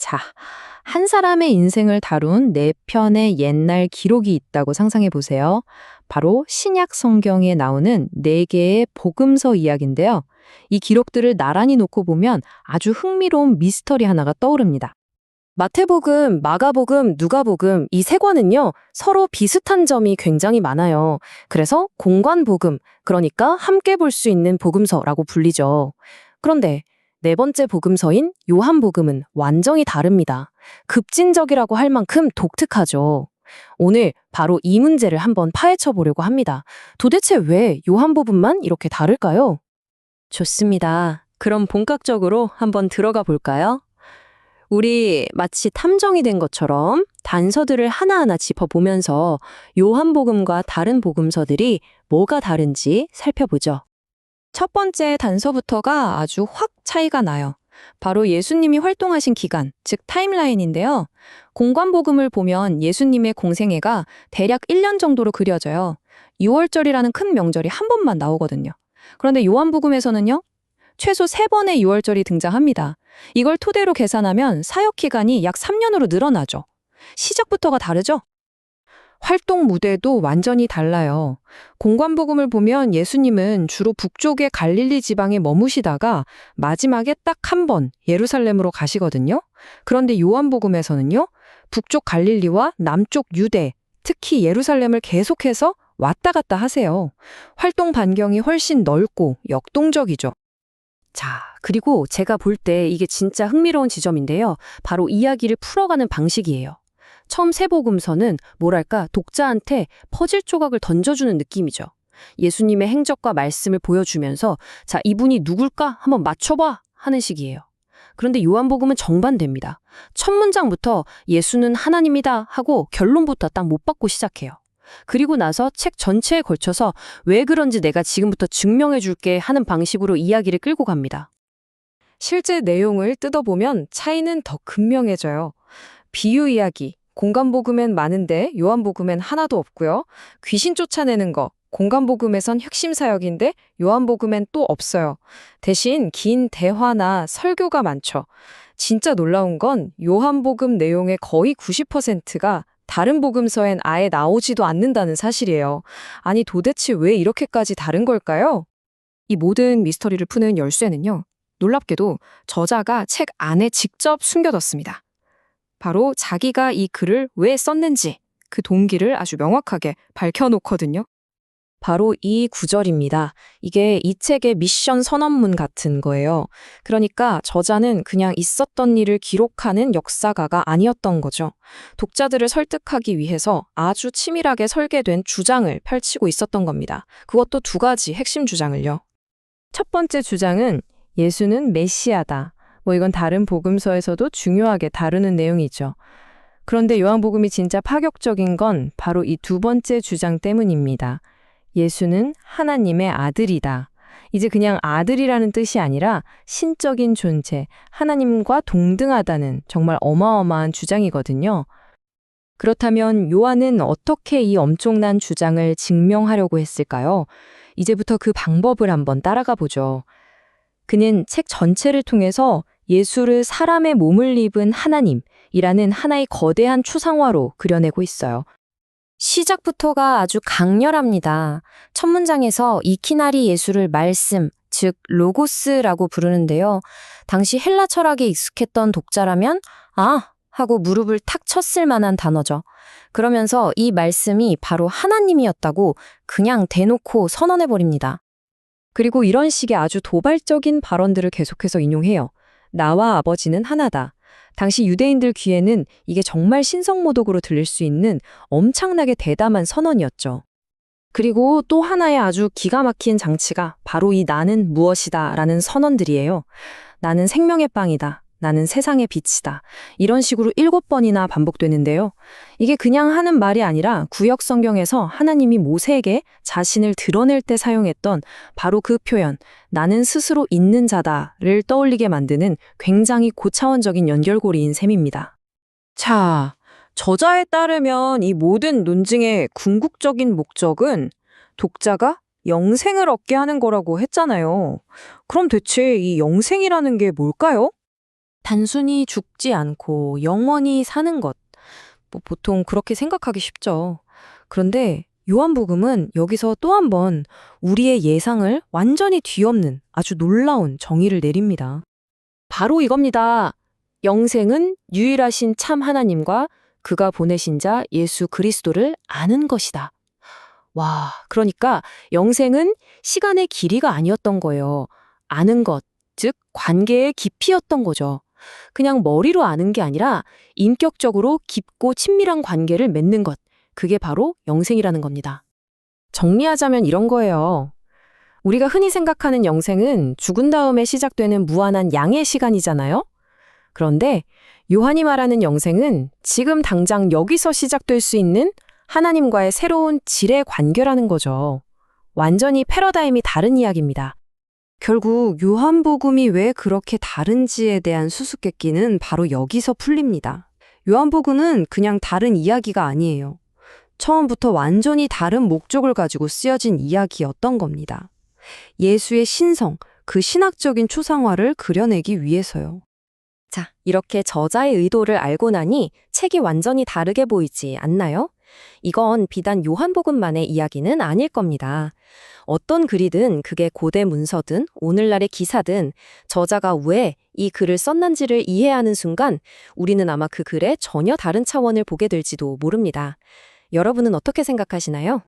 자, 한 사람의 인생을 다룬 네 편의 옛날 기록이 있다고 상상해 보세요. 바로 신약 성경에 나오는 네 개의 복음서 이야기인데요. 이 기록들을 나란히 놓고 보면 아주 흥미로운 미스터리 하나가 떠오릅니다. 마태복음, 마가복음, 누가복음 이 세 권은요, 서로 비슷한 점이 굉장히 많아요. 그래서 공관복음, 그러니까 함께 볼 수 있는 복음서라고 불리죠. 그런데 네 번째 복음서인 요한복음은 완전히 다릅니다. 급진적이라고 할 만큼 독특하죠. 오늘 바로 이 문제를 한번 파헤쳐 보려고 합니다. 도대체 왜 요한복음만 이렇게 다를까요? 좋습니다. 그럼 본격적으로 한번 들어가 볼까요? 우리 마치 탐정이 된 것처럼 단서들을 하나하나 짚어보면서 요한복음과 다른 복음서들이 뭐가 다른지 살펴보죠. 첫 번째 단서부터가 아주 확 차이가 나요. 바로 예수님이 활동하신 기간, 즉 타임라인인데요. 공관복음을 보면 예수님의 공생애가 대략 1년 정도로 그려져요. 6월절이라는 큰 명절이 한 번만 나오거든요. 그런데 요한복음에서는요, 최소 3번의 6월절이 등장합니다. 이걸 토대로 계산하면 사역 기간이 약 3년으로 늘어나죠. 시작부터가 다르죠? 활동 무대도 완전히 달라요. 공관복음을 보면 예수님은 주로 북쪽의 갈릴리 지방에 머무시다가 마지막에 딱 한 번 예루살렘으로 가시거든요. 그런데 요한복음에서는요, 북쪽 갈릴리와 남쪽 유대, 특히 예루살렘을 계속해서 왔다 갔다 하세요. 활동 반경이 훨씬 넓고 역동적이죠. 자, 그리고 제가 볼 때 이게 진짜 흥미로운 지점인데요. 바로 이야기를 풀어가는 방식이에요. 처음 세 복음서는 뭐랄까 독자한테 퍼즐 조각을 던져주는 느낌이죠. 예수님의 행적과 말씀을 보여주면서 자, 이분이 누굴까? 한번 맞춰봐! 하는 식이에요. 그런데 요한복음은 정반대입니다. 첫 문장부터 예수는 하나님이다 하고 결론부터 딱 못 받고 시작해요. 그리고 나서 책 전체에 걸쳐서 왜 그런지 내가 지금부터 증명해 줄게 하는 방식으로 이야기를 끌고 갑니다. 실제 내용을 뜯어보면 차이는 더 극명해져요. 비유 이야기, 공간복음엔 많은데 요한복음엔 하나도 없고요. 귀신 쫓아내는 거, 공간복음에선 핵심 사역인데 요한복음엔 또 없어요. 대신 긴 대화나 설교가 많죠. 진짜 놀라운 건 요한복음 내용의 거의 90%가 다른 복음서엔 아예 나오지도 않는다는 사실이에요. 아니 도대체 왜 이렇게까지 다른 걸까요? 이 모든 미스터리를 푸는 열쇠는요, 놀랍게도 저자가 책 안에 직접 숨겨뒀습니다. 바로 자기가 이 글을 왜 썼는지 그 동기를 아주 명확하게 밝혀놓거든요. 바로 이 구절입니다. 이게 이 책의 미션 선언문 같은 거예요. 그러니까 저자는 그냥 있었던 일을 기록하는 역사가가 아니었던 거죠. 독자들을 설득하기 위해서 아주 치밀하게 설계된 주장을 펼치고 있었던 겁니다. 그것도 두 가지 핵심 주장을요. 첫 번째 주장은 예수는 메시아다. 이건 다른 복음서에서도 중요하게 다루는 내용이죠. 그런데 요한복음이 진짜 파격적인 건 바로 이 두 번째 주장 때문입니다. 예수는 하나님의 아들이다. 이제 그냥 아들이라는 뜻이 아니라 신적인 존재, 하나님과 동등하다는 정말 어마어마한 주장이거든요. 그렇다면 요한은 어떻게 이 엄청난 주장을 증명하려고 했을까요? 이제부터 그 방법을 한번 따라가 보죠. 그는 책 전체를 통해서 예수를 사람의 몸을 입은 하나님이라는 하나의 거대한 추상화로 그려내고 있어요. 시작부터가 아주 강렬합니다. 첫 문장에서 이키나리 예수를 말씀, 즉 로고스라고 부르는데요. 당시 헬라 철학에 익숙했던 독자라면 아! 하고 무릎을 탁 쳤을 만한 단어죠. 그러면서 이 말씀이 바로 하나님이었다고 그냥 대놓고 선언해버립니다. 그리고 이런 식의 아주 도발적인 발언들을 계속해서 인용해요. 나와 아버지는 하나다. 당시 유대인들 귀에는 이게 정말 신성모독으로 들릴 수 있는 엄청나게 대담한 선언이었죠. 그리고 또 하나의 아주 기가 막힌 장치가 바로 이 나는 무엇이다 라는 선언들이에요. 나는 생명의 빵이다. 나는 세상의 빛이다. 이런 식으로 7번이나 반복되는데요. 이게 그냥 하는 말이 아니라 구약 성경에서 하나님이 모세에게 자신을 드러낼 때 사용했던 바로 그 표현, 나는 스스로 있는 자다를 떠올리게 만드는 굉장히 고차원적인 연결고리인 셈입니다. 자, 저자에 따르면 이 모든 논증의 궁극적인 목적은 독자가 영생을 얻게 하는 거라고 했잖아요. 그럼 대체 이 영생이라는 게 뭘까요? 단순히 죽지 않고 영원히 사는 것. 보통 그렇게 생각하기 쉽죠. 그런데 요한복음은 여기서 또 한 번 우리의 예상을 완전히 뒤엎는 아주 놀라운 정의를 내립니다. 바로 이겁니다. 영생은 유일하신 참 하나님과 그가 보내신 자 예수 그리스도를 아는 것이다. 와, 그러니까 영생은 시간의 길이가 아니었던 거예요. 아는 것, 즉 관계의 깊이였던 거죠. 그냥 머리로 아는 게 아니라 인격적으로 깊고 친밀한 관계를 맺는 것. 그게 바로 영생이라는 겁니다. 정리하자면 이런 거예요. 우리가 흔히 생각하는 영생은 죽은 다음에 시작되는 무한한 양의 시간이잖아요. 그런데 요한이 말하는 영생은 지금 당장 여기서 시작될 수 있는 하나님과의 새로운 질의 관계라는 거죠. 완전히 패러다임이 다른 이야기입니다. 결국 요한복음이 왜 그렇게 다른지에 대한 수수께끼는 바로 여기서 풀립니다. 요한복음은 그냥 다른 이야기가 아니에요. 처음부터 완전히 다른 목적을 가지고 쓰여진 이야기였던 겁니다. 예수의 신성, 그 신학적인 추상화를 그려내기 위해서요. 자, 이렇게 저자의 의도를 알고 나니 책이 완전히 다르게 보이지 않나요? 이건 비단 요한복음만의 이야기는 아닐 겁니다. 어떤 글이든 그게 고대 문서든 오늘날의 기사든 저자가 왜 이 글을 썼는지를 이해하는 순간 우리는 아마 그 글에 전혀 다른 차원을 보게 될지도 모릅니다. 여러분은 어떻게 생각하시나요?